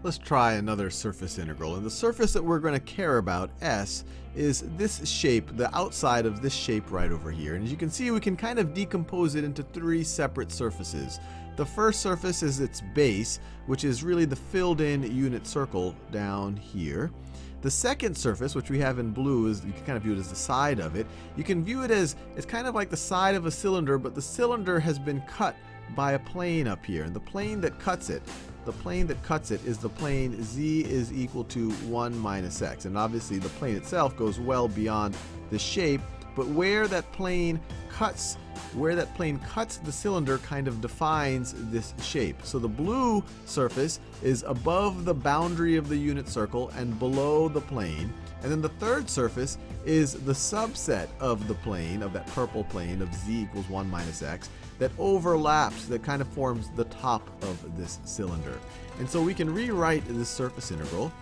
Let's try another surface integral. And the surface that we're going to care about, S, is this shape, the outside of this shape right over here. And as you can see, we can kind of decompose it into three separate surfaces. The first surface is its base, which is really the filled in unit circle down here. The second surface, which we have in blue, is you can kind of view it as the side of it. You can view it as it's kind of like the side of a cylinder, but the cylinder has been cut by a plane up here. And the plane that cuts it is the plane z is equal to 1 minus x. And obviously the plane itself goes well beyond the shape, but where that plane cuts the cylinder kind of defines this shape. So the blue surface is above the boundary of the unit circle and below the plane. And then the third surface is the subset of the plane, of that purple plane of z equals 1 minus x, that overlaps, that kind of forms the top of this cylinder. And so we can rewrite this surface integral.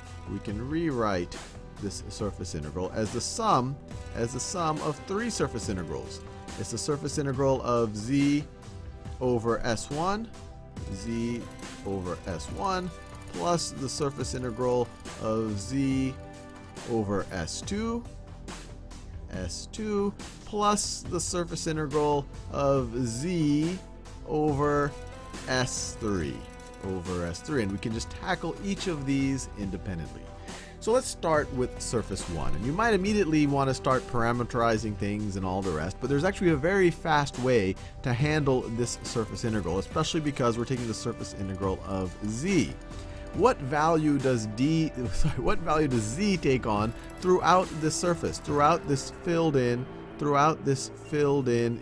As the sum of three surface integrals. It's the surface integral of z over s1, z over s1, plus the surface integral of z over s2, s2, plus the surface integral of z over s3, and we can just tackle each of these independently. So let's start with surface 1, and you might immediately want to start parameterizing things and all the rest, but there's actually a very fast way to handle this surface integral, especially because we're taking the surface integral of z. What value does z take on throughout this surface, throughout this filled in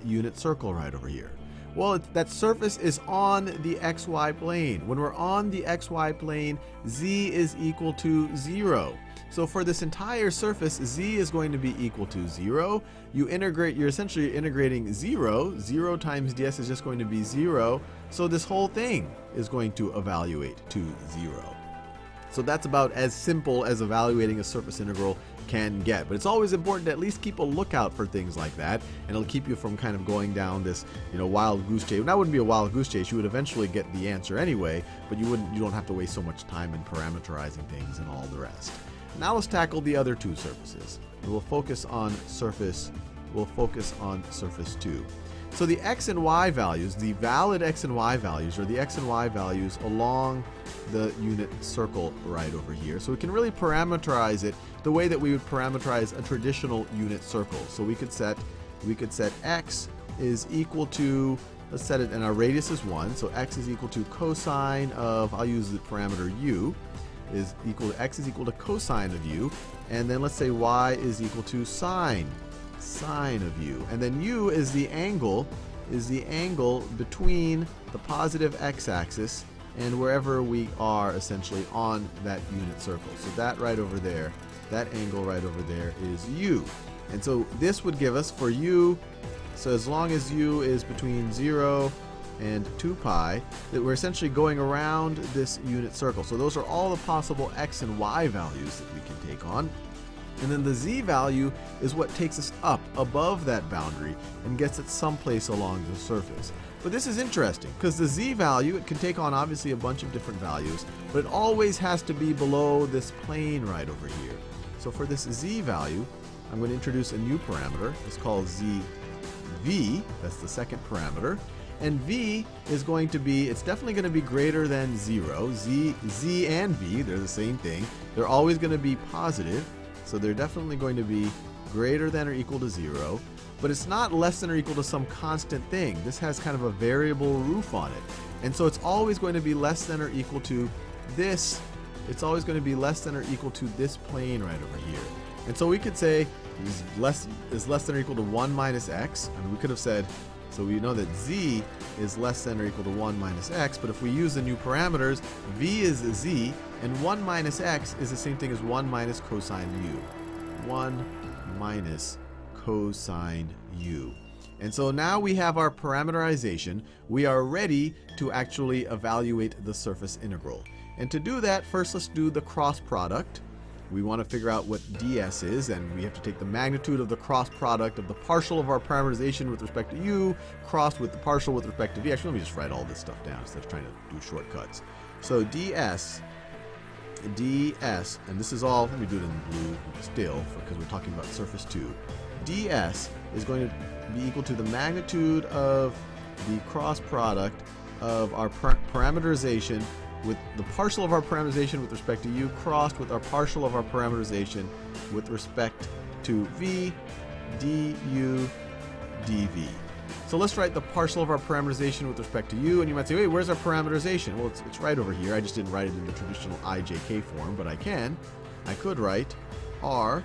unit circle right over here? Well, that surface is on the xy plane. When we're on the xy plane, z is equal to 0. So for this entire surface, z is going to be equal to 0. You're essentially integrating 0. 0 times ds is just going to be 0. So this whole thing is going to evaluate to 0. So that's about as simple as evaluating a surface integral can get. But it's always important to at least keep a lookout for things like that, and it'll keep you from kind of going down this, wild goose chase. That wouldn't be a wild goose chase. You would eventually get the answer anyway, but you don't have to waste so much time in parameterizing things and all the rest. Now let's tackle the other two surfaces. We'll focus on surface 2. So the x and y values, the valid x and y values, are the x and y values along the unit circle right over here. So we can really parameterize it the way that we would parameterize a traditional unit circle. So we could set x is equal to, let's set it, and our radius is 1, so x is equal to cosine of, I'll use the parameter u, x is equal to cosine of u, and then let's say y is equal to sine of u, and then u is the angle between the positive x-axis and wherever we are essentially on that unit circle. So that right over there, that angle right over there is u. And so this would give us for u, so as long as u is between 0 and 2 pi, that we're essentially going around this unit circle. So those are all the possible x and y values that we can take on. And then the z value is what takes us up above that boundary and gets it someplace along the surface. But this is interesting because the z value, it can take on obviously a bunch of different values, but it always has to be below this plane right over here. So for this z value, I'm going to introduce a new parameter. It's called zv. That's the second parameter. And v is going to be, it's definitely going to be greater than 0. Z and v, they're the same thing. They're always going to be positive. So they're definitely going to be greater than or equal to 0, but it's not less than or equal to some constant thing. This has kind of a variable roof on it. And so it's always going to be less than or equal to this. It's always going to be less than or equal to this plane right over here. And so we could say is less than or equal to 1 minus x. I mean, we could have said, so we know that z is less than or equal to 1 minus x, but if we use the new parameters, v is z, and 1 minus x is the same thing as 1 minus cosine u. 1 minus cosine u. And so now we have our parameterization. We are ready to actually evaluate the surface integral. And to do that, first let's do the cross product. We want to figure out what ds is, and we have to take the magnitude of the cross product of the partial of our parameterization with respect to u crossed with the partial with respect to v. Actually, let me just write all this stuff down instead of trying to do shortcuts. So ds ds, and this is all, let me do it in blue still because we're talking about surface 2. ds is going to be equal to the magnitude of the cross product of our parameterization with the partial of our parameterization with respect to u crossed with our partial of our parameterization with respect to v du dv. So let's write the partial of our parameterization with respect to u, and you might say, wait, where's our parameterization? Well, it's right over here. I just didn't write it in the traditional ijk form, but I could write r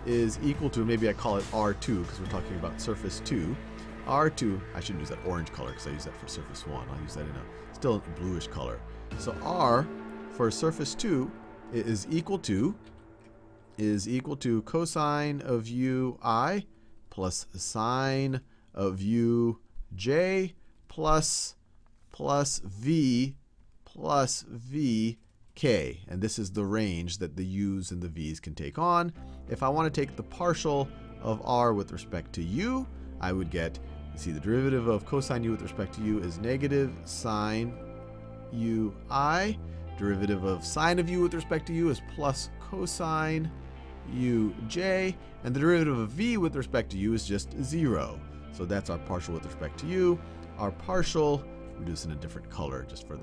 is equal to, maybe I call it r2 because we're talking about surface 2. r2, I shouldn't use that orange color because I use that for surface 1. I'll use that in a still a bluish color. So r for surface 2 is equal to cosine of ui plus sine of u j plus v k, and this is the range that the u's and the v's can take on. If I want to take the partial of r with respect to u, I would get, you see, the derivative of cosine u with respect to u is negative sine ui. Derivative of sine of u with respect to u is plus cosine uj, and the derivative of v with respect to u is just 0. So that's our partial with respect to u. Our partial, we do this in a different color just for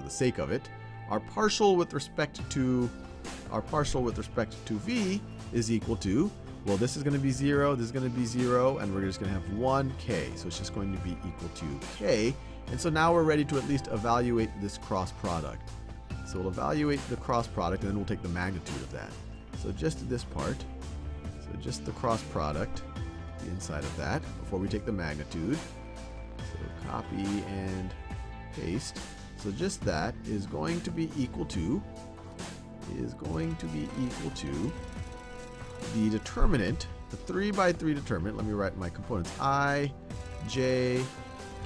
the sake of it. Our partial with respect to v is equal to, well, this is going to be 0, this is going to be 0, and we're just going to have 1k. So it's just going to be equal to k. And so now we're ready to at least evaluate this cross product. So we'll evaluate the cross product, and then we'll take the magnitude of that. So just this part, so just the cross product, the inside of that, before we take the magnitude. So copy and paste. So just that is going to be equal to, the determinant, the 3 by 3 determinant. Let me write my components, I, j,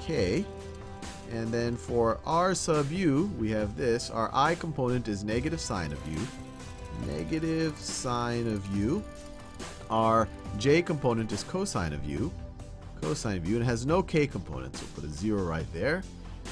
k. And then for r sub u, we have this. Our I component is negative sine of u. Negative sine of u. Our j component is cosine of u. Cosine of u. And it has no k component, so put a 0 right there.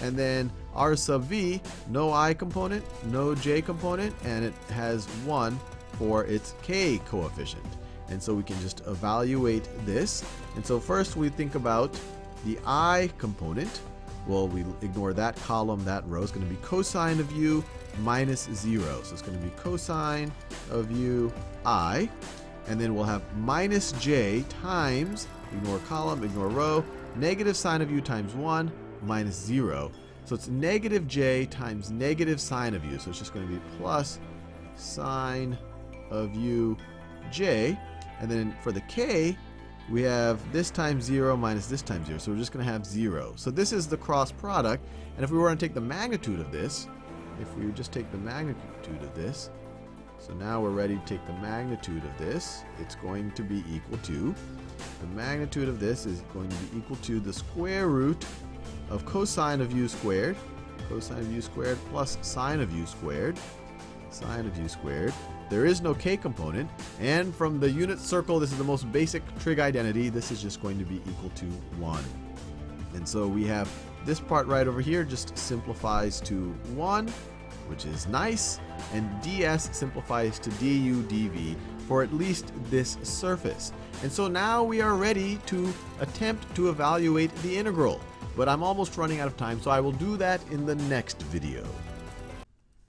And then r sub v, no I component, no j component, and it has 1 for its k coefficient. And so we can just evaluate this. And so first we think about the I component. Well, we ignore that column, that row. It's going to be cosine of u minus 0. So it's going to be cosine of u I. And then we'll have minus j times, ignore column, ignore row, negative sine of u times 1 minus 0. So it's negative j times negative sine of u. So it's just going to be plus sine of u j. And then for the k, we have this times 0 minus this times 0. So we're just going to have 0. So this is the cross product. And if we were to take the magnitude of this, if we just take the magnitude of this, so now we're ready to take the magnitude of this, it's going to be equal to, the magnitude of this is going to be equal to the square root of cosine of u squared, plus sine of u squared, There is no k component, and from the unit circle, this is the most basic trig identity, this is just going to be equal to 1. And so we have this part right over here just simplifies to 1, which is nice, and ds simplifies to du dv for at least this surface. And so now we are ready to attempt to evaluate the integral. But I'm almost running out of time, so I will do that in the next video.